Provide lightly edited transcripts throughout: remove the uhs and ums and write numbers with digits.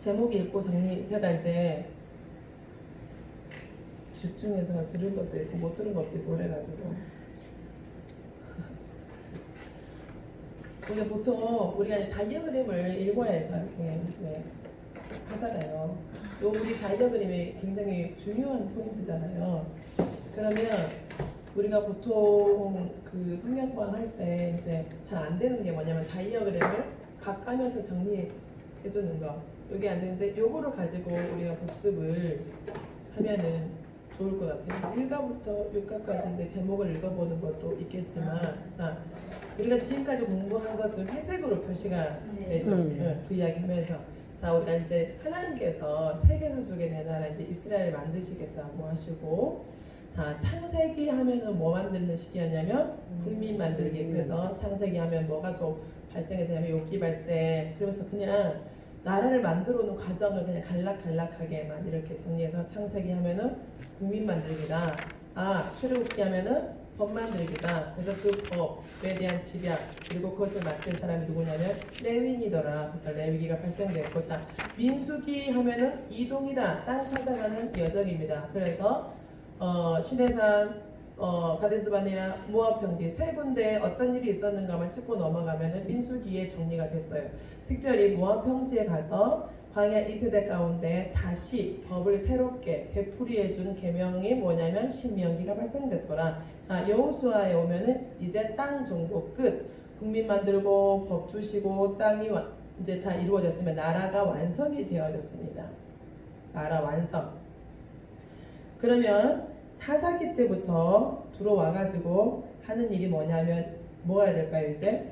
제목 읽고 정리, 제가 이제 집중해서 들은 것도 있고 못 들은 것도 있고 그래가지고 근데 보통 우리가 다이어그램을 읽어야 해서 이렇게 이제 하잖아요. 또 우리 다이어그램이 굉장히 중요한 포인트잖아요. 그러면 우리가 보통 그 성경과 할 때 이제 잘 안 되는 게 뭐냐면 다이어그램을 각 가면서 정리해 주는 거. 이게 안 되는데 요거를 가지고 우리가 복습을 하면은 좋을 것 같아요. 1가부터 6가까지 이제 제목을 읽어보는 것도 있겠지만, 자, 우리가 지금까지 공부한 것을 회색으로 표시가 되죠. 그 이야기 하면서. 자, 우리가 이제 하나님께서 세계에서 속에 내 나라 이제 이스라엘을 만드시겠다고 하시고, 자, 창세기 하면은 뭐 만드는 시기였냐면 국민 만들기. 그래서 창세기 하면 뭐가 또 발생이 되냐면 욥기 발생. 그러면서 그냥 나라를 만들어 놓은 과정을 그냥 간략간략하게만 이렇게 정리해서 창세기 하면은 국민 만들기다. 아, 출애굽기 하면은 법 만들기다. 그래서 그 법에 대한 집약 그리고 그것을 맡은 사람이 누구냐면 레위인이더라. 그래서 레위기가 발생됐고, 자, 민수기 하면은 이동이다. 땅 찾아가는 여정입니다. 그래서 시내산, 가데스바네아, 모압 평지 세 군데 어떤 일이 있었는가만 짚고 넘어가면은 민수기에 정리가 됐어요. 특별히 모압 평지에 가서 광야 2세대 가운데 다시 법을 새롭게 되풀이해 준 계명이 뭐냐면 신명기가 발생됐더라. 자, 여호수아에 오면은 이제 땅 정복 끝. 국민 만들고 법 주시고 땅이 이제 다 이루어졌으면 나라가 완성이 되어졌습니다. 나라 완성. 그러면 사사기 때부터 들어와가지고 하는 일이 뭐냐면 뭐가 해야 될까요? 이제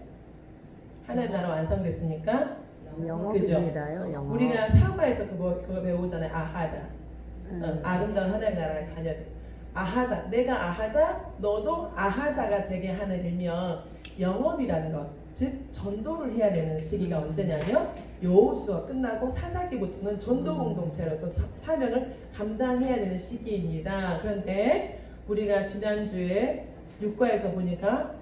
하나님 나라 완성됐으니까 영업입니다요. 영업. 우리가 사마에서 그거 배우잖아요. 아하자. 아름다운 하나님 나라의 자녀들. 아하자. 내가 아하자, 너도 아하자가 되게 하는 일명 영업이라는 것. 즉 전도를 해야 되는 시기가 언제냐면 여호수아 끝나고 사사기부터는 전도 공동체로서 사명을 감당해야 되는 시기입니다. 그런데 우리가 지난주에 6과에서 보니까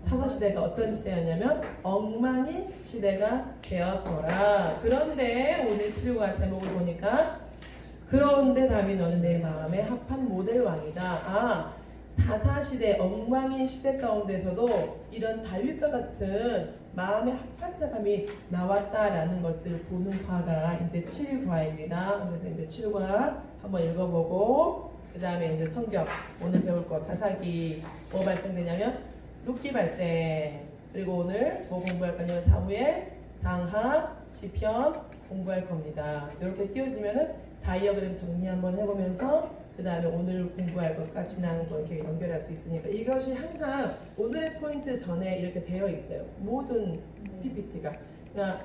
사사시대가 어떤 시대였냐면 엉망인 시대가 되었더라. 그런데 오늘 7과 제목을 보니까 그런데 다윗 너는 내 마음에 합한 모델 왕이다. 아, 사사시대 엉망인 시대 가운데서도 이런 다윗과 같은 마음의 합한 사람이 나왔다라는 것을 보는 과가 이제 7과입니다. 그래서 이제 7과 한번 읽어보고 그 다음에 이제 성경 오늘 배울 거 사사기 뭐 발생되냐면 룻기 발생. 그리고 오늘 뭐 공부할 거냐면 사무엘, 상하, 시편 공부할 겁니다. 이렇게 띄워주면은 다이어그램 정리 한번 해보면서 그 다음에 오늘 공부할 것과 지난 거 이렇게 연결할 수 있으니까 이것이 항상 오늘의 포인트 전에 이렇게 되어 있어요. 모든 PPT가. 그러니까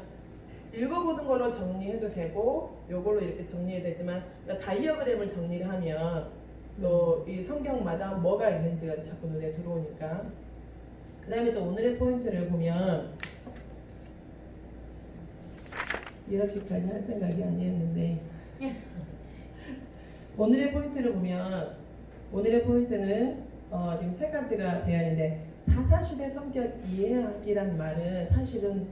읽어보는 걸로 정리해도 되고 요걸로 이렇게 정리해도 되지만 그러니까 다이어그램을 정리를 하면 또 이 성경마다 뭐가 있는지가 자꾸 눈에 들어오니까. 그 다음에 저 오늘의 포인트를 보면 이렇게까지 할 생각이 아니었는데 오늘의 포인트를 보면 오늘의 포인트는 지금 세 가지가 되어 있는데 사사시대 성격 이해하기란 말은 사실은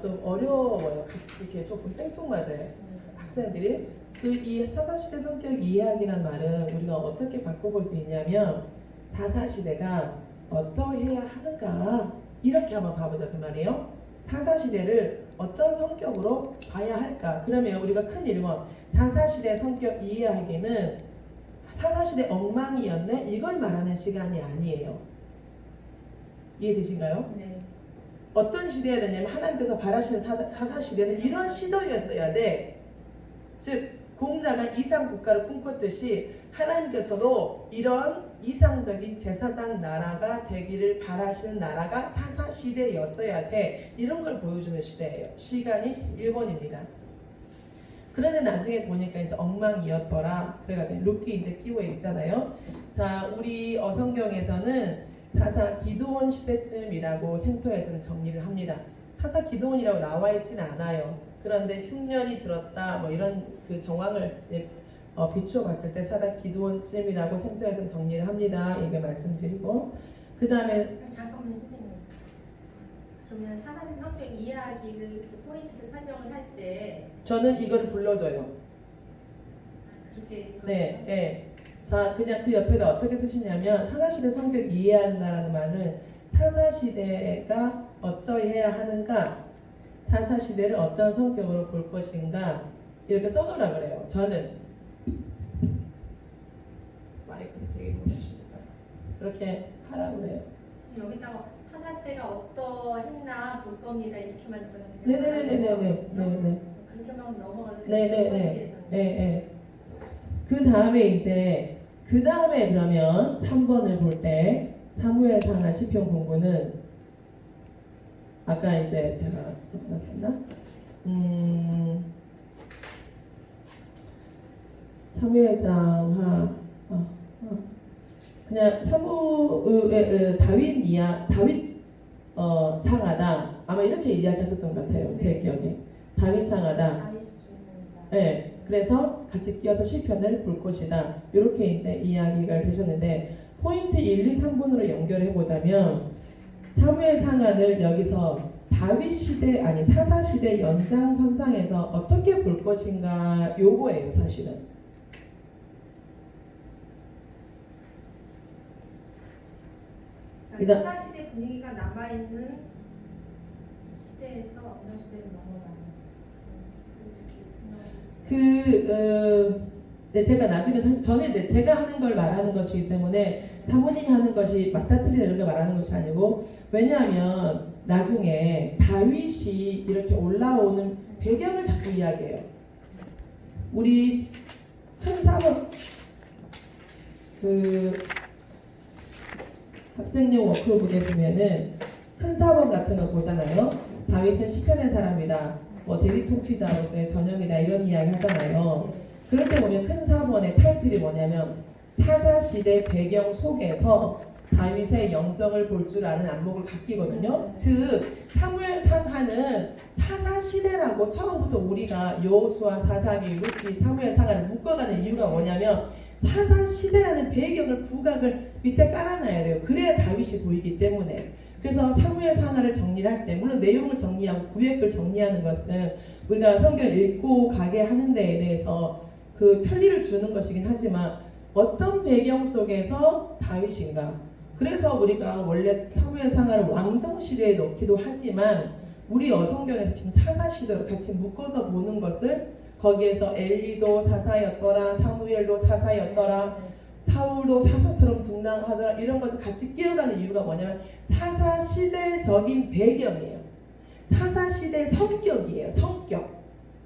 좀 어려워요. 이렇게 조금 생뚱맞아요. 학생들이 이 사사시대 성격 이해하기란 말은 우리가 어떻게 바꿔볼 수 있냐면 사사시대가 어떠해야 하는가 이렇게 한번 봐보자 그 말이에요. 사사시대를 어떤 성격으로 봐야 할까? 그러면 우리가 큰 일원 사사시대 성격 이해하기는 사사시대 엉망이었네 이걸 말하는 시간이 아니에요. 이해되신가요? 네. 어떤 시대야 되냐면 하나님께서 바라시는 사사시대는 이런 시대였어야 돼. 즉 공자가 이상 국가를 꿈꿨듯이 하나님께서도 이런 이상적인 제사장 나라가 되기를 바라시는 나라가 사사시대였어야 돼. 이런 걸 보여주는 시대예요. 시간이 1번입니다. 그런데 나중에 보니까 이제 엉망이었더라. 그래가지고 룻기 이제 끼워 있잖아요. 자, 우리 어성경에서는 사사 기드온 시대쯤이라고 센터에서는 정리를 합니다. 사사 기드온이라고 나와 있진 않아요. 그런데 흉년이 들었다 뭐 이런 그 정황을 비추어 봤을 때 사사 기드온쯤이라고 센터에서는 정리를 합니다. 이게 말씀드리고 그 다음에 잠깐만 선생님. 그러면 사사시 성격 이해하기를 이렇게 포인트를 설명을 할 때 저는 이거를 불러줘요. 그렇게 네, 예. 자, 그냥 그 옆에다 어떻게 쓰시냐면 사사시대 성격 이해한다는 말은 사사시대가 어떠해야 하는가, 사사시대를 어떤 성격으로 볼 것인가 이렇게 써놓으라 그래요. 저는 마이크를 되게 보내십니다. 그렇게 하라고 그래요. 여기다가 사사시대가 어떠했나 볼 겁니다. 이렇게만 저는 네네네네네네. 그렇게만 넘어가는데 네네네. 네. 그 다음에 이제 그 다음에 그러면 3번을 볼 때 사무엘 상하 시편 공부는 아까 이제 제가 써놨었나? 사무엘 상하 그냥 다윗 상하다 아마 이렇게 이야기하셨던 것 같아요. 제 기억에 다윗 상하다. 네. 그래서 같이 끼어서 시편을 볼 것이다. 이렇게 이제 이야기가 되셨는데 포인트 1, 2, 3번으로 연결해 보자면 사무엘 상한을 여기서 다윗 시대 아니 사사 시대 연장선상에서 어떻게 볼 것인가 요거예요, 사실은. 사사시대 분위기가 남아있는 시대에서 어느 시대로 넘어가는 네, 제가 나중에 저는 이제 제가 하는 걸 말하는 것이기 때문에 사모님이 하는 것이 맞다 틀리다 이런 걸 말하는 것이 아니고 왜냐하면 나중에 다윗이 이렇게 올라오는 배경을 자꾸 이야기해요. 우리 큰 사원 학생용 워크북에 보면은 큰 사원 같은 거 보잖아요. 다윗은 시편의 사람이다. 뭐 대리 통치자로서의 전형이다 이런 이야기 하잖아요. 그럴 때 보면 큰 사본의 타이틀이 뭐냐면 사사시대 배경 속에서 다윗의 영성을 볼 줄 아는 안목을 갖기거든요. 즉 사무엘 상하는 사사시대라고 처음부터 우리가 여호수아, 사사기, 룻기, 사무엘 상하를 묶어가는 이유가 뭐냐면 사사시대라는 배경을 부각을 밑에 깔아놔야 돼요. 그래야 다윗이 보이기 때문에. 그래서 사무엘 상하를 정리할 때 물론 내용을 정리하고 구획을 정리하는 것은 우리가 성경 읽고 가게 하는 데에 대해서 그 편리를 주는 것이긴 하지만 어떤 배경 속에서 다윗인가 그래서 우리가 원래 사무엘 상하를 왕정시대에 넣기도 하지만 우리 어성경에서 지금 사사시대로 같이 묶어서 보는 것을 거기에서 엘리도 사사였더라 사무엘도 사사였더라 사울도 사사처럼 등장하더라 이런 것을 같이 끼어가는 이유가 뭐냐면 사사시대적인 배경이에요. 사사시대 성격이에요. 성격.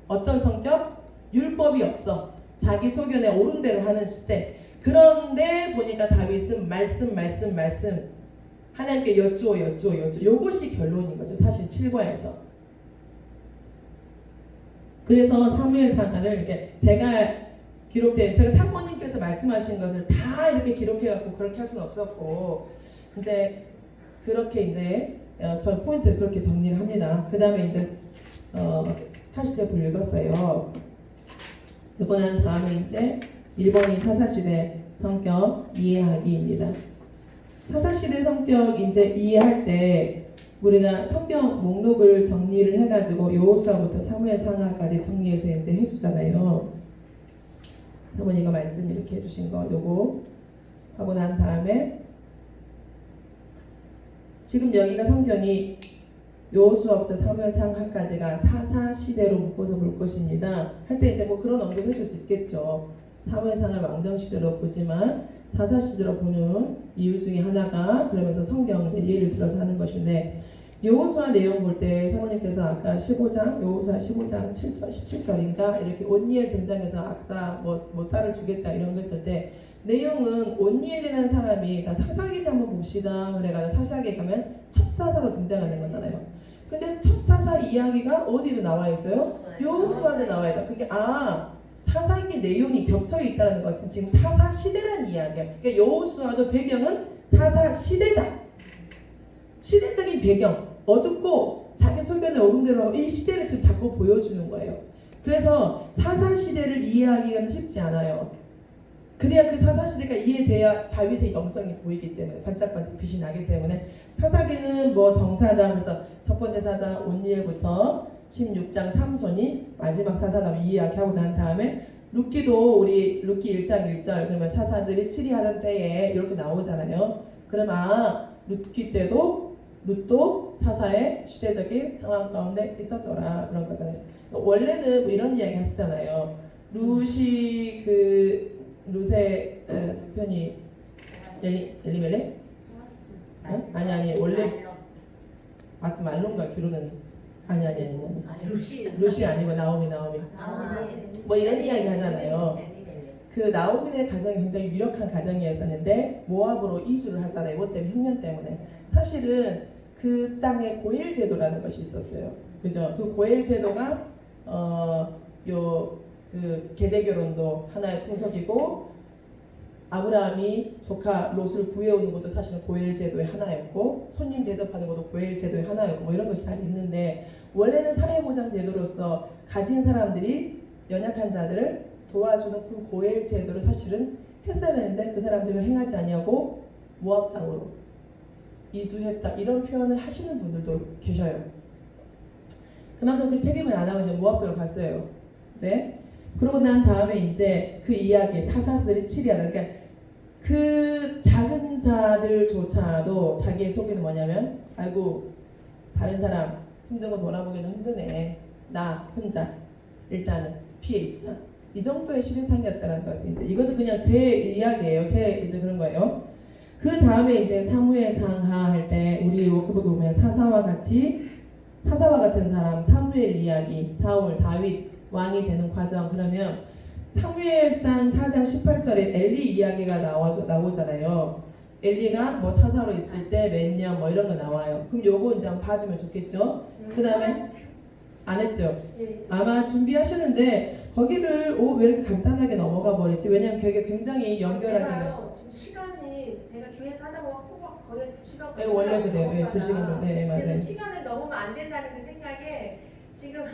어떤 성격? 율법이 없어. 자기 소견에 옳은 대로 하는 시대. 그런데 보니까 다윗은 말씀 하나님께 여쭈어 요것이 결론인 거죠. 사실 7과에서. 그래서 사무엘 상하를 이렇게 제가 사모님께서 말씀하신 것을 다 이렇게 기록해갖고 그렇게 할 수는 없었고 이제 그렇게 이제 저 포인트를 그렇게 정리를 합니다. 그 다음에 이제 카시테프 읽었어요. 이거는 다음에 이제 1번이 사사시대 성격 이해하기입니다. 사사시대 성격 이제 이해할 때 우리가 성경 목록을 정리를 해가지고 여호수아부터 사무엘 상하까지 정리해서 이제 해주잖아요. 사모님과 말씀 이렇게 해주신 거 요거 하고 난 다음에 지금 여기가 성경이 여호수아부터 사무엘 상하까지가 사사시대로 묶어서 볼 것입니다. 할 때 이제 뭐 그런 언급해 줄 수 있겠죠. 사무엘 상하 왕정시대로 보지만 사사시대로 보는 이유 중에 하나가 그러면서 성경 이제 예를 들어서 하는 것인데 여호수아 내용 볼 때 사모님께서 아까 15장 여호수아 15장 7절 17절인가 이렇게 온니엘 등장해서 악사 뭐 딸을 주겠다 이런 거 했을 때 내용은 온니엘이라는 사람이 자 사사기를 한번 봅시다 그래가지고 사사기에 가면 첫 사사로 등장하는 거잖아요. 근데 첫 사사 이야기가 어디로 나와 있어요? 여호수아에 나와 있다. 그게 사사기 내용이 겹쳐 있다는 것은 지금 사사 시대라는 이야기야. 그러니까 여호수아도 배경은 사사 시대다. 시대적인 배경, 어둡고 자기 소견에 옳은 대로 이 시대를 지금 자꾸 보여주는 거예요. 그래서 사사 시대를 이해하기가 쉽지 않아요. 그래야 그 사사시대가 이해돼야 다윗의 영성이 보이기 때문에 반짝반짝 빛이 나기 때문에 사사기는 뭐 정사다 그래서 첫 번째 사사 온니엘부터 16장 삼손이 마지막 사사다 이야기하고 난 다음에 룻기도 우리 룻기 1장 1절 그러면 사사들이 치리하던 때에 이렇게 나오잖아요. 그럼 룻기 때도 룻도 사사의 시대적인 상황 가운데 있었더라 그런 거잖아요. 원래는 뭐 이런 이야기 하시잖아요. 룻이 룻의 편이 엘리멜렉? 아니 원래 말론가 기로는 아니 룻이 아니고 나오미 뭐 이런 이야기 하잖아요. 그 나오미의 가정이 굉장히 유력한 가정이었었는데 모압으로 이주를 하잖아요. 뭐 때문에 흉년 때문에 사실은 그 땅에 고엘 제도라는 것이 있었어요. 그죠? 그 고엘 제도가 그 계대 결혼도 하나의 풍속이고 아브라함이 조카 롯을 구해오는 것도 사실은 고엘 제도의 하나였고 손님 대접하는 것도 고엘 제도의 하나였고 뭐 이런 것이 다 있는데 원래는 사회보장 제도로서 가진 사람들이 연약한 자들을 도와주는 그 고엘 제도를 사실은 했어야 되는데 그 사람들을 행하지 아니하고 모압 땅으로 이주했다 이런 표현을 하시는 분들도 계셔요. 그만큼 그 책임을 안 하고 이제 모압도로 갔어요. 이제 그러고 난 다음에 이제 그 이야기 사사들이 치리하다. 그러니까 그 작은 자들조차도 자기의 속에는 뭐냐면 아이고 다른 사람 힘든 거 돌아보기는 힘드네. 나 혼자 일단은 피해 있자. 이 정도의 시대상이었다는 것은 이제 이것도 그냥 제 이야기예요. 제 이제 그런 거예요. 그 다음에 이제 사무엘상하 할 때 우리 워크북 보면 사사와 같은 사람 사무엘 이야기 사울 다윗 왕이 되는 과정 그러면 사무엘상 4장 18절에 엘리 이야기가 나오잖아요. 엘리가 뭐 사사로 있을 때 몇 년 뭐 이런 거 나와요. 그럼 요거 이제 한번 봐주면 좋겠죠. 그 다음에 안 했죠. 아마 준비하시는데 거기를 왜 이렇게 간단하게 넘어가 버리지? 왜냐면 그게 굉장히 연결하게. 제가요 지금 시간이 제가 교회에서 하다 보면 꼬박 거의 2시간. 네, 원래 그래요. 네, 2시간. 네, 맞아요. 그래서 시간을 넘으면 안 된다는 그 생각에 지금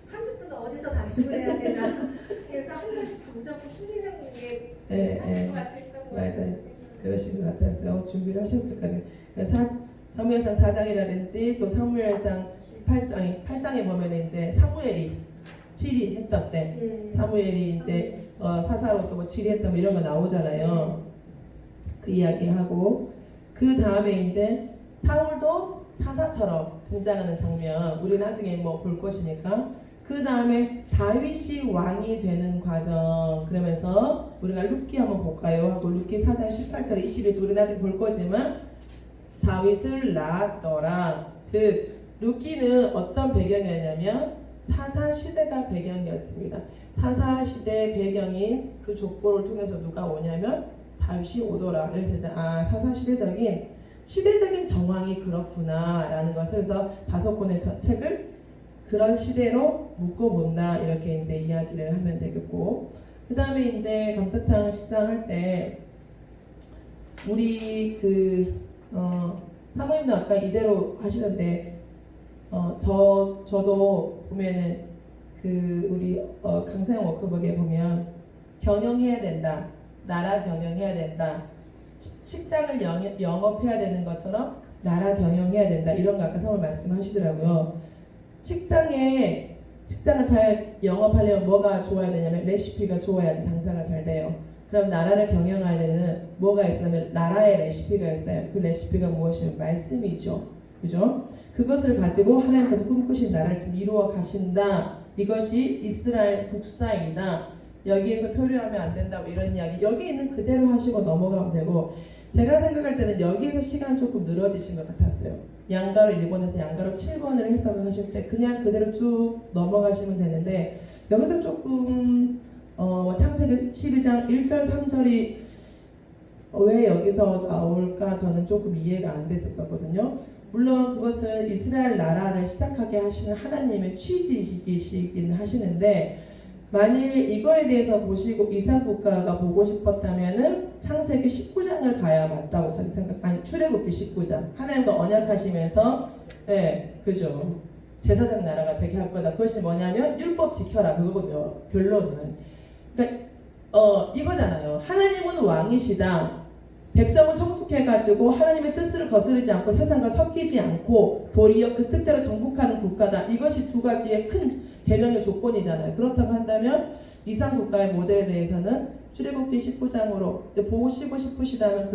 30분은 어디서 단축을 해야 되나. 그래서 한 절씩 다 무조건 힘내는 게 사실 것 같았던 거 맞아요. 그러신 것 같았어요. 준비를 하셨을 거예요. 사무엘상 4장이라든지 또 사무엘상 8장에 보면 이제 사무엘이 치리했던 때 사무엘이 이제 사사로 또 뭐 치리했다 뭐 이런 거 나오잖아요. 그 이야기하고 그 다음에 이제 사울도 사사처럼 등장하는 장면 우리 나중에 뭐 볼 것이니까 그 다음에 다윗이 왕이 되는 과정 그러면서 우리가 룻기 한번 볼까요? 하고 룻기 4장 18절 21절 우리 나중에 볼 거지만 다윗을 낳았더라. 즉 룻기는 어떤 배경이었냐면 사사시대가 배경이었습니다. 사사시대 배경인 그 족보를 통해서 누가 오냐면 다윗이 오더라. 그래서 이제 시대적인 정황이 그렇구나 라는 것을 그래서 5권의 책을 그런 시대로 묶어본다 이렇게 이제 이야기를 하면 되겠고 그 다음에 이제 감자탕 식당 할 때 우리 사모님도 아까 이대로 하시던데 저도 보면은 우리 강사형 워크북에 보면 경영해야 된다 나라 경영해야 된다 식당을 영업해야 되는 것처럼 나라 경영해야 된다 이런 거 아까 사모님 말씀하시더라고요. 식당을 잘 영업하려면 뭐가 좋아야 되냐면 레시피가 좋아야지 장사가 잘 돼요. 그럼 나라를 경영할 때는 뭐가 있으면 나라의 레시피가 있어요. 그 레시피가 무엇이면 말씀이죠. 그죠? 그것을 가지고 하나님께서 꿈꾸신 나라를 지금 이루어 가신다. 이것이 이스라엘 국사이다. 여기에서 표류하면 안 된다고 이런 이야기 여기 있는 그대로 하시고 넘어가면 되고 제가 생각할 때는 여기에서 시간 조금 늘어지신 것 같았어요. 양가로 1번에서 양가로 7번을 해석을 하실 때 그냥 그대로 쭉 넘어가시면 되는데 여기서 조금 창세기 12장 1절 3절이 왜 여기서 나올까 저는 조금 이해가 안 됐었거든요. 물론 그것은 이스라엘 나라를 시작하게 하시는 하나님의 취지이시긴 하시는데 만일 이거에 대해서 보시고 이스라엘 국가가 보고 싶었다면은 창세기 19장을 가야 맞다고 저는 출애굽기 19장 하나님과 언약하시면서 그죠 제사장 나라가 되게 할 거다. 그것이 뭐냐면 율법 지켜라 그거거든요. 결론은 그러니까 이거잖아요. 하나님은 왕이시다. 백성을 성숙해가지고 하나님의 뜻을 거스르지 않고 세상과 섞이지 않고 도리어 그 뜻대로 정복하는 국가다. 이것이 두 가지의 큰 개명의 조건이잖아요. 그렇다고 한다면 이상 국가의 모델에 대해서는 출애굽기 19장으로 보고 싶으시다면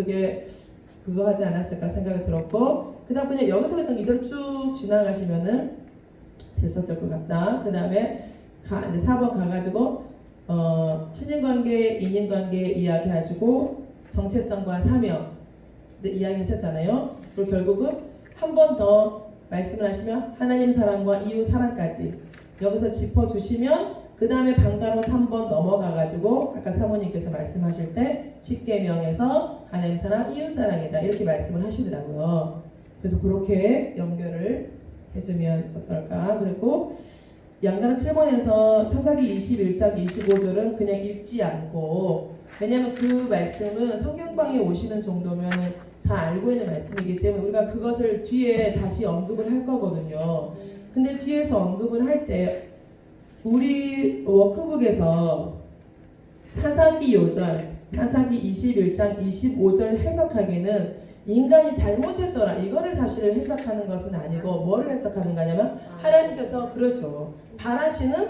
그거 하지 않았을까 생각이 들었고, 그 다음 그냥 여기서 그냥 이대로 쭉 지나가시면은 됐었을 것 같다. 그 다음에 이제 4번 가가지고 친인관계, 인인관계 이야기해가지고 정체성과 사명 이제 이야기하셨잖아요. 그리고 결국은 한 번 더 말씀을 하시면 하나님 사랑과 이웃 사랑까지 여기서 짚어주시면 그 다음에 방가로 3번 넘어가가지고 아까 사모님께서 말씀하실 때 십계명에서 하나님 사랑, 이웃 사랑이다 이렇게 말씀을 하시더라고요. 그래서 그렇게 연결을 해주면 어떨까. 그리고 양가는 7번에서 사사기 21장 25절은 그냥 읽지 않고, 왜냐하면 그 말씀은 성경방에 오시는 정도면 다 알고 있는 말씀이기 때문에 우리가 그것을 뒤에 다시 언급을 할 거거든요. 근데 뒤에서 언급을 할 때 우리 워크북에서 사사기 요절, 사사기 21장 25절 해석하기는 인간이 잘못했더라 이거를 사실 해석하는 것은 아니고 뭐를 해석하는 거냐면 하나님께서 그렇죠. 바라시는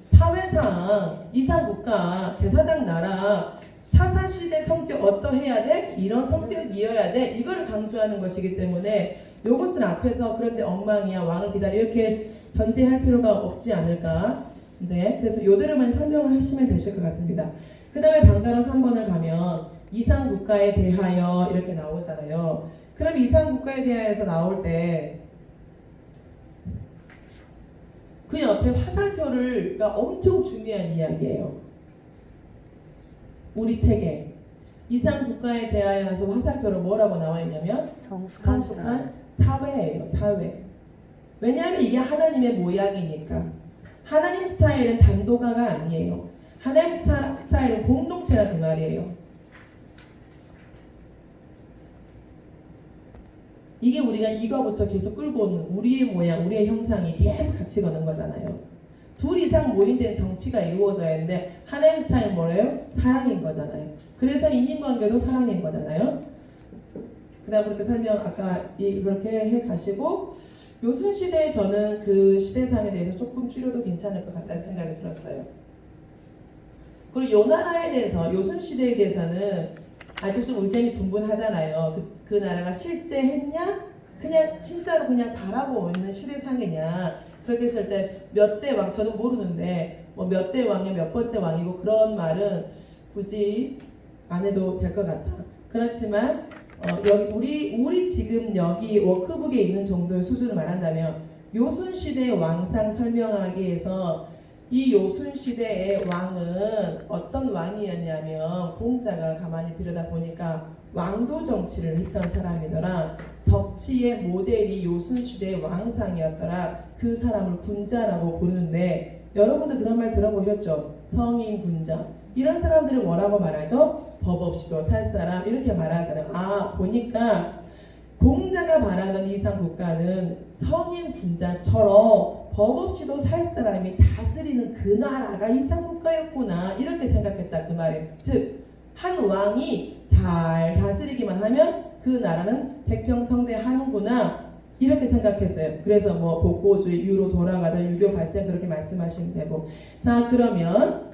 사회상 이상국가 제사장 나라 사사시대 성격 어떠해야 돼? 이런 성격이어야 돼. 이걸 강조하는 것이기 때문에 요것은 앞에서 그런데 엉망이야 왕을 기다려 이렇게 전제할 필요가 없지 않을까. 이제 그래서 요대로만 설명을 하시면 되실 것 같습니다. 그 다음에 방가로 3번을 가면 이상국가에 대하여 이렇게 나오잖아요. 그럼 이상국가에 대하여서 나올 때 그 옆에 화살표가 엄청 중요한 이야기예요. 우리 책에 이상국가에 대하여서 화살표로 뭐라고 나와 있냐면 성숙한 사회예요. 사회. 왜냐하면 이게 하나님의 모양이니까. 하나님 스타일은 단도가가 아니에요. 하나님 스타일은 공동체라 그 말이에요. 이게 우리가 이거부터 계속 끌고 오는 우리의 모양, 우리의 형상이 계속 같이 가는 거잖아요. 둘 이상 모인 데는 정치가 이루어져야 하는데 하나님 스타일은 뭐래요? 사랑인 거잖아요. 그래서 인인관계도 사랑인 거잖아요. 그 다음 그렇게 설명 아까 그렇게 해 가시고 요순시대에 저는 그 시대상에 대해서 조금 줄여도 괜찮을 것 같다는 생각이 들었어요. 그리고 요 나라에 대해서 요순시대에 대해서는 아직 좀 의견이 분분하잖아요. 그 나라가 실제 했냐? 그냥 진짜로 그냥 바라고 있는 시대상이냐? 그렇게 했을 때 몇 대 왕, 저는 모르는데 뭐 몇 대 왕이야 몇 번째 왕이고 그런 말은 굳이 안 해도 될 것 같아. 그렇지만 여기 우리 지금 여기 워크북에 있는 정도의 수준을 말한다면 요순시대의 왕상 설명하기 위해서 이 요순시대의 왕은 어떤 왕이었냐면 공자가 가만히 들여다보니까 왕도 정치를 했던 사람이더라. 덕치의 모델이 요순시대의 왕상이었더라. 그 사람을 군자라고 부르는데 여러분들 그런 말 들어보셨죠? 성인 군자. 이런 사람들을 뭐라고 말하죠? 법 없이도 살 사람 이렇게 말하잖아요. 아 보니까 공자가 말하는 이상 국가는 성인 군자처럼 법 없이도 살 사람이 다스리는 그 나라가 이상 국가였구나 이렇게 생각했다 그 말이에요. 즉 한 왕이 잘 다스리기만 하면 그 나라는 태평성대하는구나 이렇게 생각했어요. 그래서 뭐 복고주의 유로 돌아가자 유교 발생 그렇게 말씀하시면 되고. 자 그러면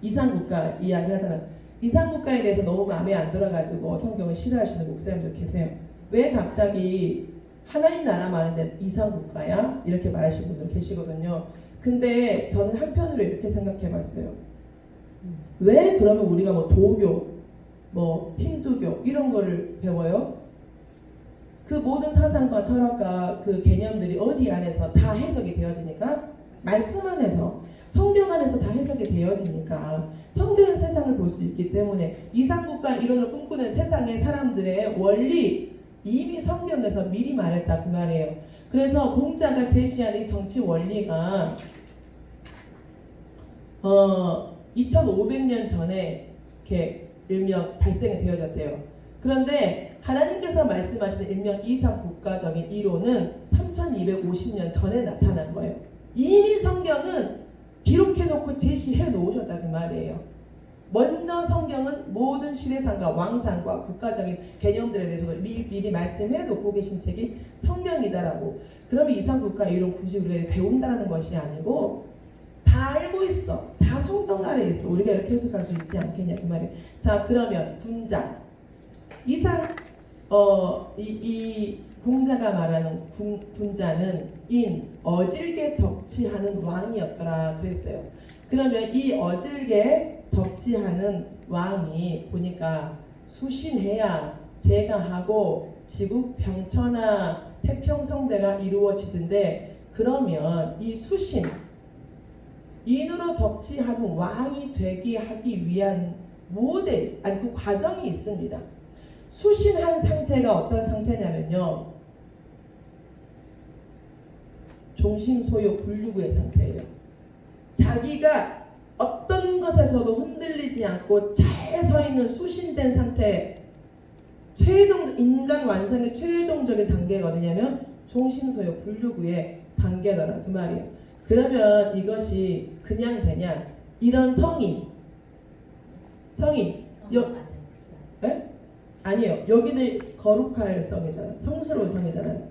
이상국가 이야기 하잖아요. 이상국가에 대해서 너무 마음에 안 들어가지고 성경을 싫어하시는 목사님들 계세요. 왜 갑자기 하나님 나라 말인데 이상국가야? 이렇게 말하시는 분들 계시거든요. 근데 저는 한편으로 이렇게 생각해 봤어요. 왜 그러면 우리가 뭐 도교, 뭐 힌두교 이런 거를 배워요? 그 모든 사상과 철학과 그 개념들이 어디 안에서 다 해석이 되어지니까 말씀 안에서 성경 안에서 다 해석이 되어지니까 성경의 세상을 볼 수 있기 때문에 이상국가 이론을 꿈꾸는 세상의 사람들의 원리 이미 성경에서 미리 말했다 그 말이에요. 그래서 공자가 제시한 이 정치 원리가 2500년 전에 이렇게 일명 발생이 되어졌대요. 그런데 하나님께서 말씀하시는 일명 이상 국가적인 이론은 3250년 전에 나타난 거예요. 이미 성경은 기록해놓고 제시해 놓으셨다 그 말이에요. 먼저 성경은 모든 시대상과 왕상과 국가적인 개념들에 대해서 미리 말씀해 놓고 계신 책이 성경이다라고. 그러면 이상국가 이론 굳이 우리가 배운다는 것이 아니고 다 알고 있어. 다 성경 아래에 있어. 우리가 이렇게 해석할 수 있지 않겠냐 그 말이에요. 자, 그러면 군자. 이상 이 공자가 말하는 군자는 어질게 덕치하는 왕이었더라 그랬어요. 그러면 이 어질게 덕치하는 왕이 보니까 수신해야 제가하고 지국 평천하 태평성대가 이루어지던데, 그러면 이 수신 인으로 덕치하는 왕이 되게 하기 위한 모델, 아니 그 과정이 있습니다. 수신한 상태가 어떤 상태냐면요, 종심소요 불유구의 상태예요. 자기가 어떤 것에서도 흔들리지 않고 잘 서 있는 수신된 상태, 인간 완성의 최종적인 단계가 어디냐면 종심소요 불유구의 단계더라 그 말이에요. 그러면 이것이 그냥 되냐? 이런 성이 아니에요. 여기는 거룩할 성이잖아요. 성스러운 성이잖아요.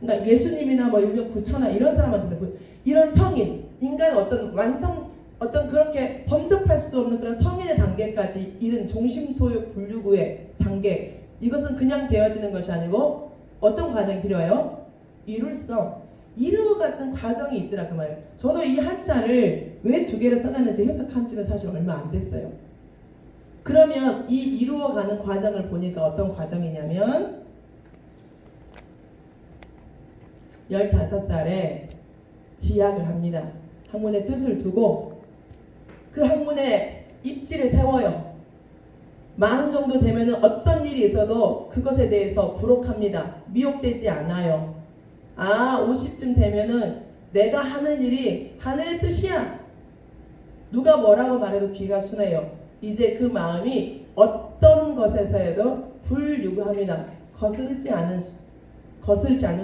그러니까 예수님이나 뭐 일명 부처나 이런 사람한테 이런 성인, 인간 어떤 그렇게 범접할 수 없는 그런 성인의 단계까지 이른 종심소욕 분류구의 단계, 이것은 그냥 되어지는 것이 아니고 어떤 과정이 필요해요? 이루어가는 과정이 있더라 그 말이에요. 저도 이 한자를 왜 두 개를 써놨는지 해석한 지는 사실 얼마 안 됐어요. 그러면 이 이루어가는 과정을 보니까 어떤 과정이냐면 15살에 지약을 합니다. 학문의 뜻을 두고 그 학문에 입지를 세워요. 40 정도 되면은 어떤 일이 있어도 그것에 대해서 부록합니다. 미혹되지 않아요. 50쯤 되면은 내가 하는 일이 하늘의 뜻이야. 누가 뭐라고 말해도 귀가 순해요. 이제 그 마음이 어떤 것에서에도 불유구합니다. 거슬지 않은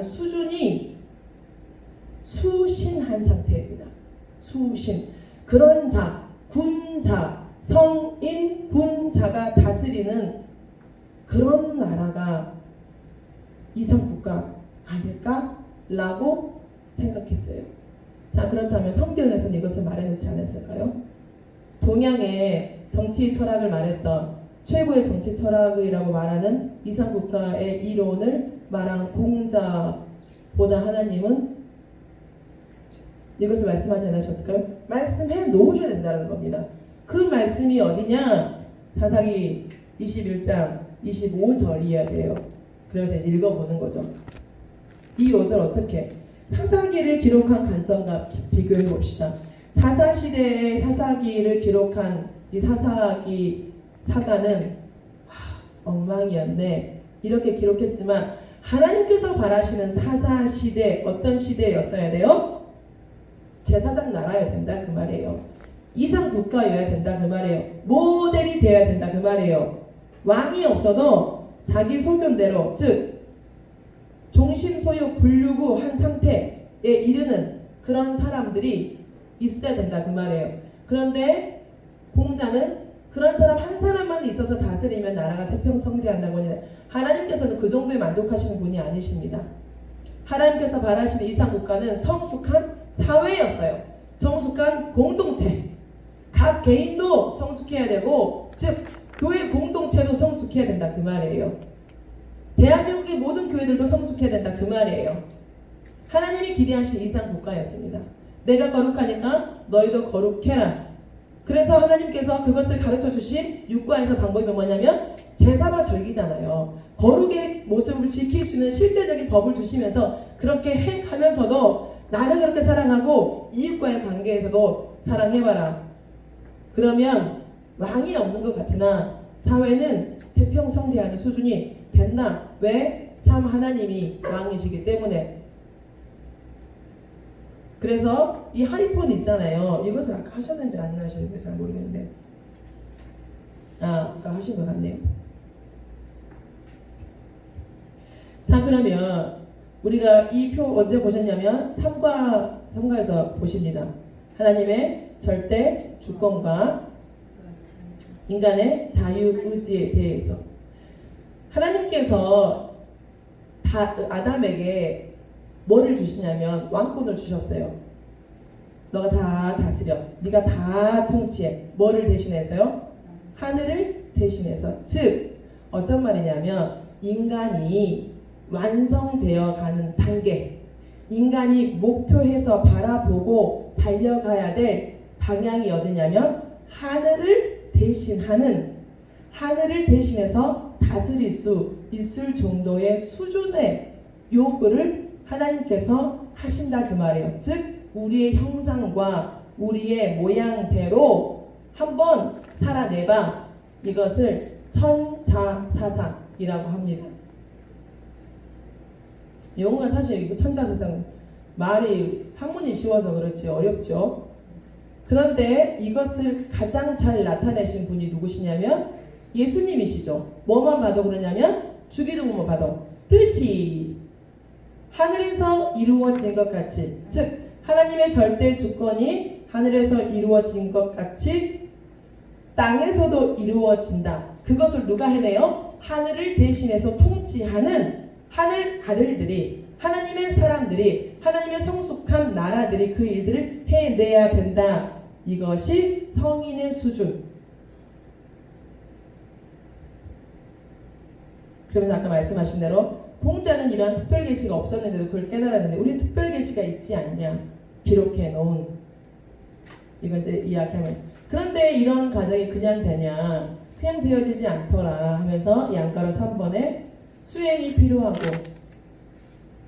수준이 수신한 상태입니다. 수신. 그런 자, 군자, 성인 군자가 다스리는 그런 나라가 이상국가 아닐까라고 생각했어요. 자, 그렇다면 성경에서는 이것을 말해놓지 않았을까요? 동양의 정치 철학을 말했던 최고의 정치 철학이라고 말하는 이상국가의 이론을 말한 공자보다 하나님은 이것을 말씀하지 않으셨을까요? 말씀해 놓으셔야 된다는 겁니다. 그 말씀이 어디냐? 사사기 21장 25절이어야 돼요. 그래서 읽어보는 거죠. 이 5절 어떻게? 사사기를 기록한 관점과 비교해 봅시다. 사사시대의 사사기를 기록한 이 사사기 사가는 엉망이었네 이렇게 기록했지만, 하나님께서 바라시는 사사시대 어떤 시대였어야 돼요? 제사장 나라여야 된다 그 말이에요. 이상 국가여야 된다 그 말이에요. 모델이 되어야 된다 그 말이에요. 왕이 없어도 자기 소견대로, 즉 종심소욕 불유구 한 상태에 이르는 그런 사람들이 있어야 된다 그 말이에요. 그런데 공자는 그런 사람 한 사람만 있어서 다스리면 나라가 태평성대한다고 하는데, 하나님께서는 그 정도에 만족하시는 분이 아니십니다. 하나님께서 바라시는 이상국가는 성숙한 사회였어요. 성숙한 공동체. 각 개인도 성숙해야 되고, 즉 교회 공동체도 성숙해야 된다 그 말이에요. 대한민국의 모든 교회들도 성숙해야 된다 그 말이에요. 하나님이 기대하신 이상국가였습니다. 내가 거룩하니까 너희도 거룩해라. 그래서 하나님께서 그것을 가르쳐 주신 육과에서 방법이 뭐냐면 제사와 절기잖아요. 거룩의 모습을 지킬 수 있는 실제적인 법을 주시면서 그렇게 행하면서도 나를 그렇게 사랑하고 이웃과의 관계에서도 사랑해봐라. 그러면 왕이 없는 것 같으나 사회는 태평성대하는 수준이 된다. 왜? 참 하나님이 왕이시기 때문에. 그래서 이 하이폰 있잖아요. 이것을 아까 하셨는지 안 하셨는지 잘 모르겠는데, 아까 하신 것 같네요. 자, 그러면 우리가 이 표 언제 보셨냐면 3과에서 보십니다. 하나님의 절대 주권과 인간의 자유의지에 대해서 하나님께서 아담에게 뭐를 주시냐면 왕권을 주셨어요. 너가 다 다스려. 네가 다 통치해. 뭐를 대신해서요? 하늘을 대신해서. 즉 어떤 말이냐면 인간이 완성되어 가는 단계, 인간이 목표해서 바라보고 달려가야 될 방향이 어디냐면 하늘을 대신하는, 하늘을 대신해서 다스릴 수 있을 정도의 수준의 요구를 하나님께서 하신다 그 말이에요. 즉 우리의 형상과 우리의 모양대로 한번 살아내봐. 이것을 천자사상이라고 합니다. 영어가 사실 천자사상 말이 학문이 쉬워서 그렇지 어렵죠. 그런데 이것을 가장 잘 나타내신 분이 누구시냐면 예수님이시죠. 뭐만 봐도 그러냐면 주기도문만 봐도 뜻이 하늘에서 이루어진 것 같이, 즉 하나님의 절대 주권이 하늘에서 이루어진 것 같이 땅에서도 이루어진다. 그것을 누가 해내요? 하늘을 대신해서 통치하는 하늘 아들들이, 하나님의 사람들이, 하나님의 성숙한 나라들이 그 일들을 해내야 된다. 이것이 성인의 수준. 그러면서 아까 말씀하신 대로 공자는 이러한 특별 계시가 없었는데도 그걸 깨달았는데 우리 특별 계시가 있지 않냐? 기록해 놓은. 이건 이제 이야기하면, 그런데 이런 가정이 그냥 되냐? 그냥 되어지지 않더라 하면서 이 안가로 3번에 수행이 필요하고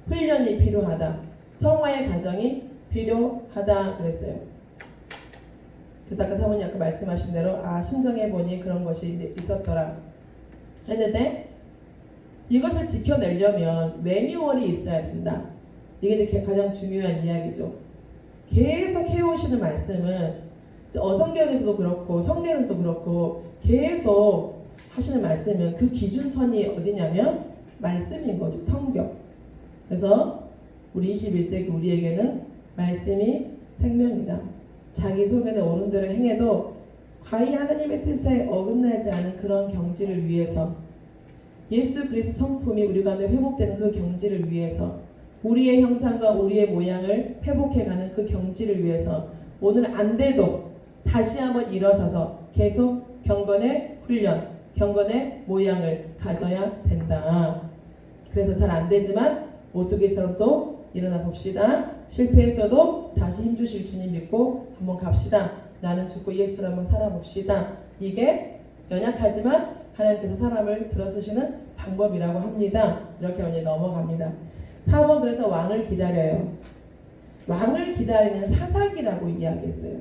훈련이 필요하다, 성화의 과정이 필요하다 그랬어요. 그래서 아까 사모님 아까 말씀하신 대로 순정해 보니 그런 것이 이제 있었더라 했는데, 이것을 지켜내려면 매뉴얼이 있어야 된다. 이게 이제 가장 중요한 이야기죠. 계속 해오시는 말씀은 어성경에서도 그렇고 성경에서도 그렇고 계속 하시는 말씀은 그 기준선이 어디냐면 말씀인 거죠. 성경. 그래서 우리 21세기 우리에게는 말씀이 생명이다. 자기 속에는 옳은 대로 행해도 과히 하나님의 뜻에 어긋나지 않은 그런 경지를 위해서, 예수 그리스도 성품이 우리 가운데 회복되는 그 경지를 위해서, 우리의 형상과 우리의 모양을 회복해가는 그 경지를 위해서 오늘 안 돼도 다시 한번 일어서서 계속 경건의 훈련, 경건의 모양을 가져야 된다. 그래서 잘 안 되지만 오뚜기처럼 또 일어나 봅시다. 실패했어도 다시 힘주실 주님 믿고 한번 갑시다. 나는 죽고 예수를 한번 살아봅시다. 이게 연약하지만 하나님께서 사람을 들어쓰시는 방법이라고 합니다. 이렇게 오늘 넘어갑니다. 4번 그래서 왕을 기다려요. 왕을 기다리는 사사기라고 이야기했어요.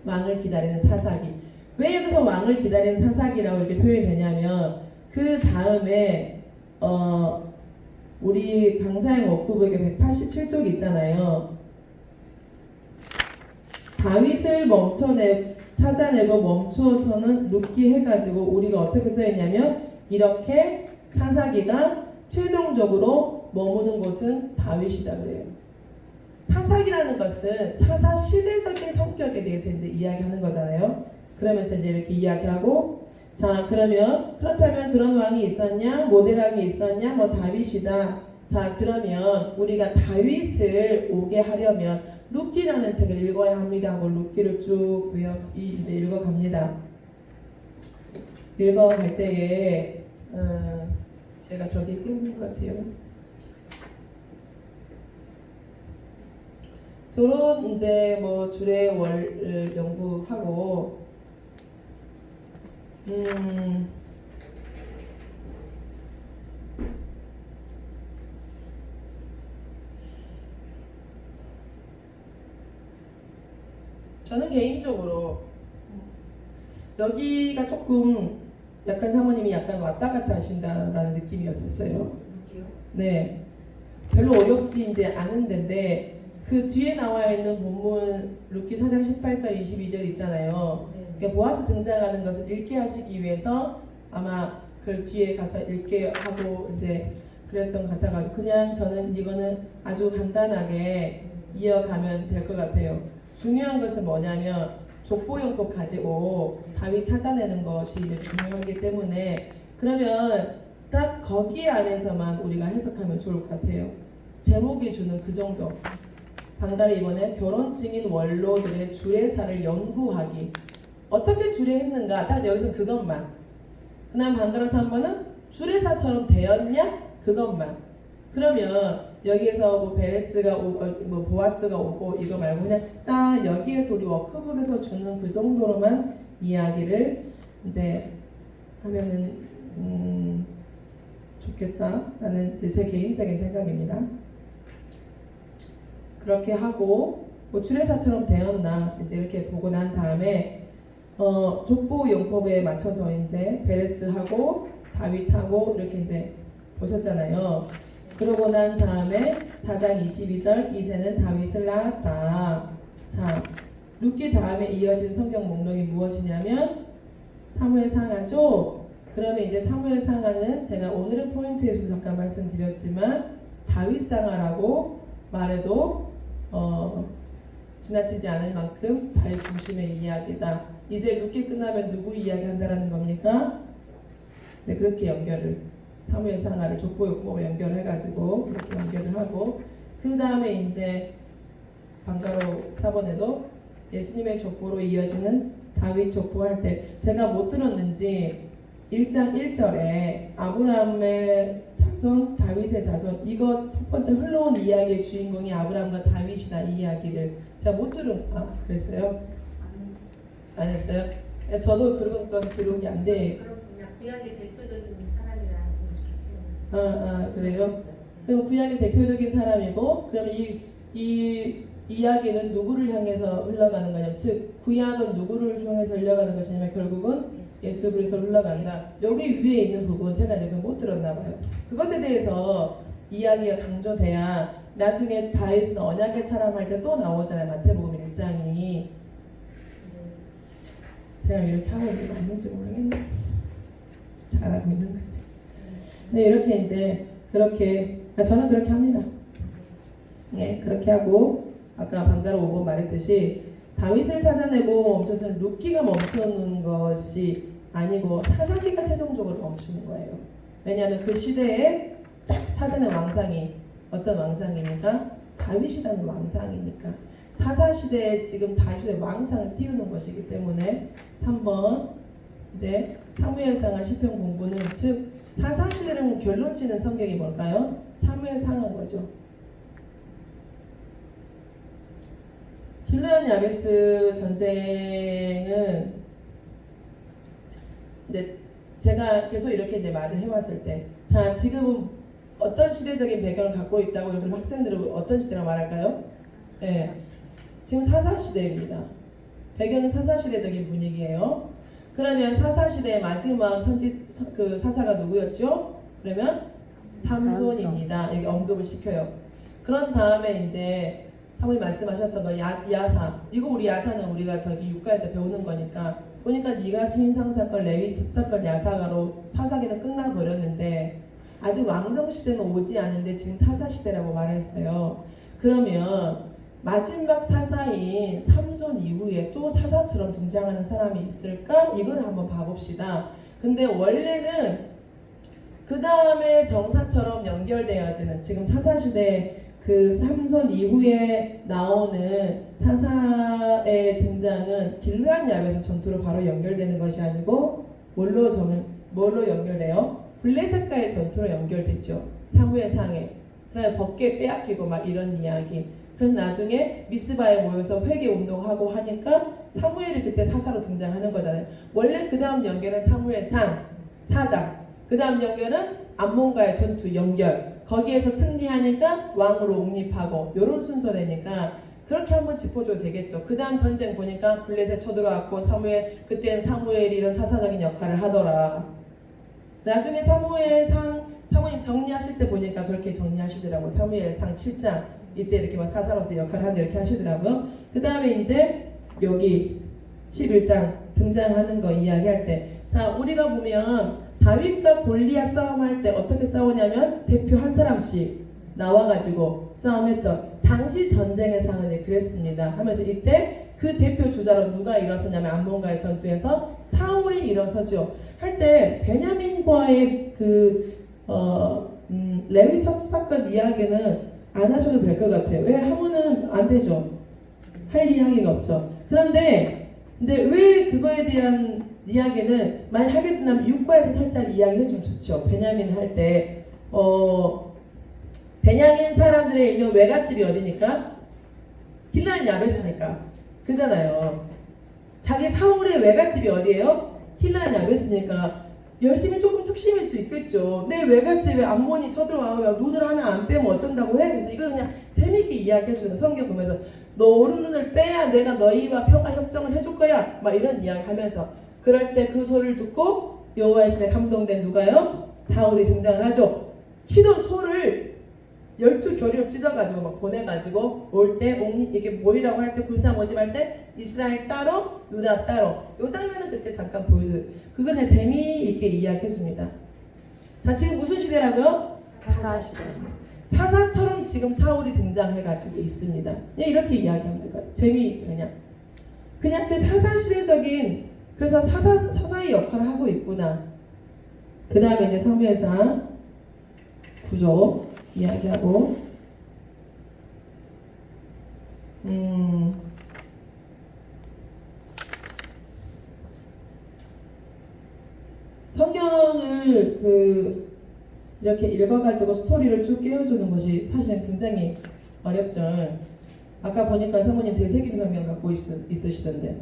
왕을 기다리는 사사기. 왜 여기서 왕을 기다리는 사사기라고 이렇게 표현이 되냐면 그 다음에 우리 강사의 워크북에 187쪽 있잖아요. 다윗을 찾아내고 멈추어서는 룻기 해가지고 우리가 어떻게 써있냐면 이렇게 사사기가 최종적으로 머무는 곳은 다윗이다 그래요. 사사기라는 것은 사사 시대적인 성격에 대해서 이제 이야기하는 거잖아요. 그러면서 이제 이렇게 이야기하고, 자 그러면 그렇다면 그런 왕이 있었냐? 모델왕이 있었냐? 뭐 다윗이다. 자 그러면 우리가 다윗을 오게 하려면 룻기라는 책을 읽어야 합니다 하고 룻기를 쭉 이제 읽어갑니다. 읽어갈 때에 제가 저기 읽는 것 같아요. 결혼 이제 뭐 주례 월 연구하고 저는 개인적으로 여기가 조금 약간 사모님이 약간 왔다 갔다 하신다라는 느낌이었었어요. 네, 별로 어렵지 이제 않은 데인데 그 뒤에 나와 있는 본문 룻기 4장 18절 22절 있잖아요. 그러니까 보아스 등장하는 것을 읽게 하시기 위해서 아마 그 뒤에 가서 읽게 하고 이제 그랬던 것 같아가지고 그냥 저는 이거는 아주 간단하게 이어가면 될 것 같아요. 중요한 것은 뭐냐면 족보용법 가지고 다윗 찾아내는 것이 이제 중요하기 때문에 그러면 딱 거기 안에서만 우리가 해석하면 좋을 것 같아요. 제목이 주는 그 정도. 방달이 이번에 결혼 증인 원로들의 주례사를 연구하기. 어떻게 주례했는가? 딱 여기서 그것만. 그 다음 방달에서 한 번은 주례사처럼 되었냐? 그것만. 그러면 여기에서 뭐 베레스가 오고 뭐 보아스가 오고 이거 말고 그냥 딱 여기에서 우리 워크북에서 주는 그 정도로만 이야기를 이제 하면은 좋겠다라는 제 개인적인 생각입니다. 그렇게 하고 뭐 주례사처럼 되었나 이제 이렇게 보고 난 다음에 족보 용법에 맞춰서 이제 베레스하고 다윗하고 이렇게 이제 보셨잖아요. 그러고 난 다음에 4장 22절 이제는 다윗을 낳았다. 자, 룻기 다음에 이어진 성경 목록이 무엇이냐면 사무엘상하죠. 그러면 이제 사무엘상하는 제가 오늘의 포인트에서 잠깐 말씀드렸지만 다윗상하라고 말해도 지나치지 않을 만큼 다윗 중심의 이야기다. 이제 룻기 끝나면 누구 이야기한다라는 겁니까? 네, 그렇게 연결을 사무엘상하를 족보용법에 연결해가지고 그렇게 연결을 하고 그 다음에 이제 방가로 4번에도 예수님의 족보로 이어지는 다윗 족보할 때 제가 못 들었는지 1장 1절에 아브라함의 자손 다윗의 자손 이거 첫 번째 흘러온 이야기의 주인공이 아브라함과 다윗이다 이 이야기를 제가 못 그랬어요? 안 했어요? 저도 그런 건 기록이 안 돼. 그렇군요. 구약의 대표적인 사람이라 그래요? 그럼 구약의 대표적인 사람이고 그럼 이 이야기는 누구를 향해서 흘러가는 거냐면 즉 구약은 누구를 향해서 흘러가는 것이냐면 결국은 예수 그리스도로 흘러간다. 여기 위에 있는 부분 제가 이제 못 들었나 봐요. 그것에 대해서 이야기가 강조돼야 나중에 다윗은 언약의 사람 할 때 또 나오잖아요. 마태복음 1장이 제가 이렇게 하고 있는 게 맞는지 모르겠네. 잘하고 있는 거지. 네, 이렇게 이제 그렇게 저는 그렇게 합니다. 네, 그렇게 하고 아까 방가로 5번 말했듯이 다윗을 찾아내고 멈춰서는 룻기가 멈추는 것이 아니고 사사기가 최종적으로 멈추는 거예요. 왜냐하면 그 시대에 딱 찾아낸 왕상이 어떤 왕상입니까? 다윗이라는 왕상이니까 사사시대에 지금 다윗의 왕상을 띄우는 것이기 때문에 3번 이제 사무엘상하 시편 공부는 즉 사사시대는 결론 지는 성경이 뭘까요? 사무엘상한 거죠. 길르앗 야베스 전쟁은 이제 제가 계속 이렇게 이제 말을 해왔을 때, 자 지금은 어떤 시대적인 배경을 갖고 있다고 여러분 학생들은 어떤 시대라고 말할까요? 네, 지금 사사시대입니다. 배경은 사사시대적인 분위기예요. 그러면 사사시대의 마지막 그 사사가 누구였죠? 그러면 삼손입니다. 여기 언급을 시켜요. 그런 다음에 이제 사모님 말씀하셨던 거 야사 이거 우리 야사는 우리가 저기 육가에서 배우는 거니까 보니까 네가 신상사건 레위 습사건 야사가로 사사기는 끝나버렸는데 아직 왕정시대는 오지 않은데 지금 사사시대라고 말했어요. 그러면 마지막 사사인 삼손 이후에 또 사사처럼 등장하는 사람이 있을까? 이걸 한번 봐봅시다. 근데 원래는 그 다음에 정사처럼 연결되어지는 지금 사사시대 그 삼손 이후에 나오는 사사의 등장은 길르앗 야베스 전투로 바로 연결되는 것이 아니고 뭘로 연결돼요? 블레셋과의 전투로 연결됐죠. 사무엘상에. 그래서 법궤 빼앗기고 막 이런 이야기. 그래서 나중에 미스바에 모여서 회개 운동하고 하니까 사무엘이 그때 사사로 등장하는 거잖아요. 원래 그 다음 연결은 사무엘상 4장. 그 다음 연결은 암몬과의 전투 연결. 거기에서 승리하니까 왕으로 옹립하고 이런 순서되니까 그렇게 한번 짚어줘도 되겠죠. 그 다음 전쟁 보니까 블레셋 쳐들어왔고 그때는 사무엘이 이런 사사적인 역할을 하더라. 나중에 사무엘님 정리하실 때 보니까 그렇게 정리하시더라고요. 사무엘상 7장 이때 이렇게 막 사사로서 역할을 하는데 이렇게 하시더라고요. 그 다음에 이제 여기 11장 등장하는 거 이야기할 때 자 우리가 보면 다윗과 골리앗 싸움할 때 어떻게 싸우냐면 대표 한 사람씩 나와가지고 싸움했던 당시 전쟁의 상은 그랬습니다 하면서 이때 그 대표 주자로 누가 일어서냐면 암몬과의 전투에서 사울이 일어서죠. 할 때 베냐민과의 레위 사건 이야기는 안 하셔도 될 것 같아요. 왜 하면은 안 되죠. 할 이야기가 없죠. 그런데 이제 왜 그거에 대한 이야기는 만약 하게 된다면 6과에서 살짝 이야기해 주면 좋죠. 베냐민 할 때 베냐민 사람들의 있는 외갓집이 어디니까? 길르앗 야베스니까 그잖아요. 자기 사울의 외갓집이 어디예요? 길르앗 야베스니까 열심히 조금 특심일 수 있겠죠. 내 외갓집에 암몬이 쳐들어와서 눈을 하나 안 빼면 어쩐다고 해? 그래서 이걸 그냥 재밌게 이야기해주는 성경 보면서 너 오른눈을 빼야 내가 너희와 평화 협정을 해줄 거야 막 이런 이야기 하면서 그럴 때 그 소리를 듣고 여호와의 신에 감동된 누가요? 사울이 등장을 하죠. 치던 소를 12겨리로 찢어가지고 막 보내가지고 올 때 이게 모이라고 할 때 군사 모집할 때 이스라엘 따로 유다 따로 요 장면은 그때 잠깐 보여줘요. 그걸 그냥 재미있게 이야기해줍니다. 자 지금 무슨 시대라고요? 사사시대. 사사처럼 지금 사울이 등장해가지고 있습니다. 그냥 이렇게 이야기하면 될 것 같아요. 재미있게 그냥 그 사사시대적인 그래서 서사의 역할을 하고 있구나. 그 다음에 이제 사무엘상 구조 이야기하고 성경을 이렇게 읽어가지고 스토리를 쭉 깨워주는 것이 사실은 굉장히 어렵죠. 아까 보니까 사모님 대세김 성경 갖고 있으시던데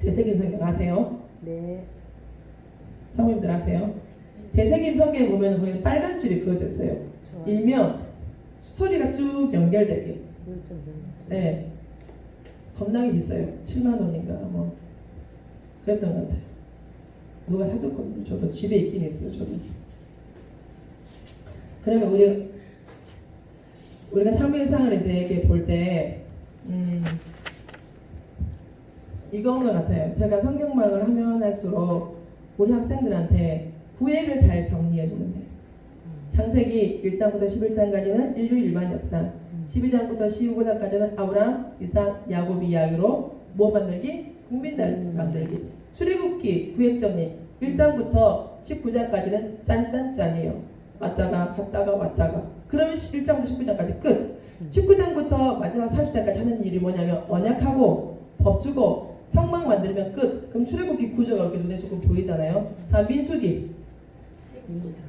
대세김 성경 아세요? 네. 사모님들 아세요? 대세김 성경에 보면 거기 빨간 줄이 그어져 있어요. 좋아요. 일면 스토리가 쭉 연결되게. 네. 겁나게 비싸요. 7만 원인가 뭐 그랬던 것 같아요. 누가 사줬거든요. 저도 집에 있긴 있어요. 저도. 그러면 우리가 사무엘상을 이제 이렇게 볼 때 이건 것 같아요. 제가 성경학을 하면 할수록 우리 학생들한테 구획을 잘 정리해 주면 돼요. 창세기 1장부터 11장까지는 인류 일반 역사, 12장부터 15장까지는 아브라함, 이삭, 야곱 이야기로 뭐 만들기? 국민들 만들기. 출애굽기 구획 정리 1장부터 19장까지는 짠짠짠이에요. 왔다가 갔다가 왔다가. 그러면 1장부터 19장까지 끝. 19장부터 마지막 40장까지 하는 일이 뭐냐면 언약하고 법 주고 성막 만들면 끝. 그럼 출애굽기 구조가 이렇게 눈에 조금 보이잖아요. 자 민수기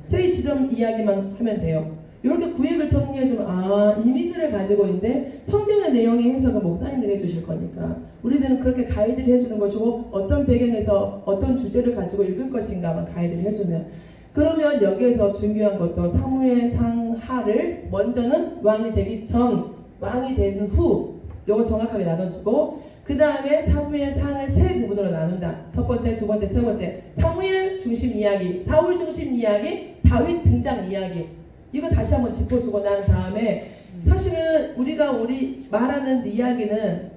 세 지점 이야기만 하면 돼요. 이렇게 구획을 정리해주면 이미지를 가지고 이제 성경의 내용의 해석을 목사님들이 해주실 거니까 우리들은 그렇게 가이드를 해주는 것이고 어떤 배경에서 어떤 주제를 가지고 읽을 것인가만 가이드를 해주면 그러면 여기에서 중요한 것도 사무엘상하를 먼저는 왕이 되기 전 왕이 된 후 요거 정확하게 나눠주고 그 다음에 사무엘상을 세 부분으로 나눈다. 첫 번째, 두 번째, 세 번째. 사무엘 중심 이야기, 사울 중심 이야기, 다윗 등장 이야기. 이거 다시 한번 짚어주고 난 다음에 사실은 우리가 말하는 이야기는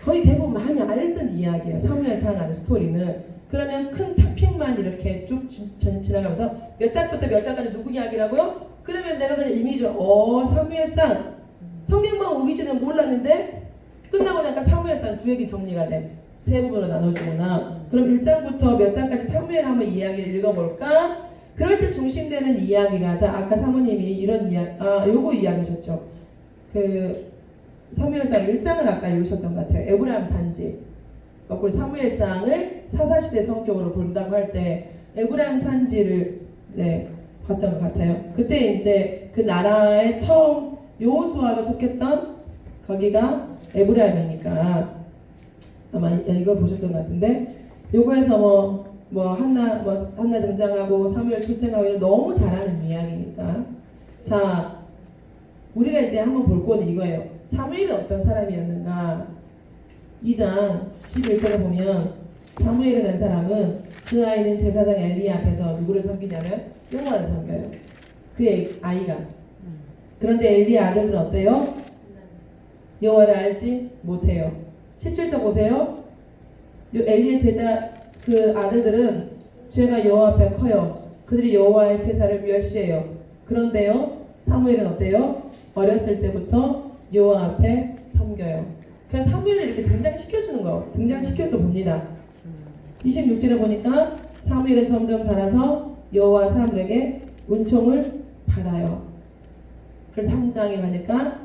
거의 대부분 많이 알던 이야기예요. 사무엘상 안의 스토리는. 그러면 큰 탑픽만 이렇게 쭉 지나가면서 몇 장부터 몇 장까지 누구 이야기라고요? 그러면 내가 그냥 이미지로 사무엘상 성경만 오기 전에 몰랐는데 끝나고 나니까 사무엘상 구획이 정리가 돼. 세 부분으로 나눠주구나. 그럼 1장부터 몇 장까지 사무엘 한번 이야기를 읽어볼까? 그럴 때 중심되는 이야기가 자 아까 사모님이 이런 요거 이야기하셨죠. 그 사무엘상 1장을 아까 읽으셨던 것 같아요. 에브라임 산지. 그리고 사무엘상을 사사시대 성격으로 본다고 할 때 에브라임 산지를 이제 봤던 것 같아요. 그때 이제 그 나라의 처음 여호수아가 속했던 거기가 에브라임이니까 아마 이거 보셨던 것 같은데 요거에서 한나 등장하고 사무엘 출생하고 이런 너무 잘하는 이야기니까 자 우리가 이제 한번 볼 거는 이거예요. 사무엘은 어떤 사람이었는가? 2장 11절에 보면 사무엘이라는 사람은 그 아이는 제사장 엘리 앞에서 누구를 섬기냐면 여호와를 섬겨요. 그의 아이가. 그런데 엘리의 아들은 어때요? 여호와를 알지 못해요. 17절 보세요. 엘리의 제자 그 아들들은 죄가 여호와 앞에 커요. 그들이 여호와의 제사를 멸시해요. 그런데요 사무엘은 어때요? 어렸을 때부터 여호와 앞에 섬겨요. 그래서 사무엘을 이렇게 등장시켜주는 거, 등장시켜줘 봅니다. 26절에 보니까 사무엘은 점점 자라서 여호와 사람들에게 은총을 받아요. 그래서 3장에 가니까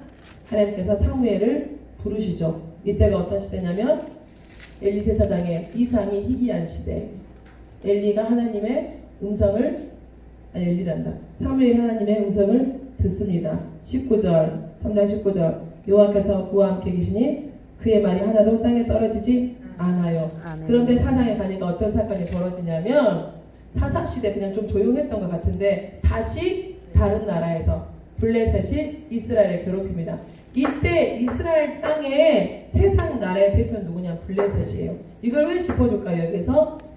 하나님께서 사무엘을 부르시죠. 이때가 어떤 시대냐면 엘리 제사장의 이상이 희귀한 시대. 엘리가 하나님의 음성을 엘리란다. 사무엘이 하나님의 음성을 듣습니다. 19절, 3장 19절. 여호와께서 그와 함께 계시니 그의 말이 하나도 땅에 떨어지지 않아요. 아멘. 그런데 4장에 가니까 어떤 사건이 벌어지냐면 사사시대 그냥 좀 조용했던 것 같은데 다시 다른 나라에서 블레셋이 이스라엘을 괴롭힙니다. 이때 이스라엘 땅의 세상 나라의 대표는 누구냐? 블레셋이에요. 이걸 왜 짚어줄까요? 여기서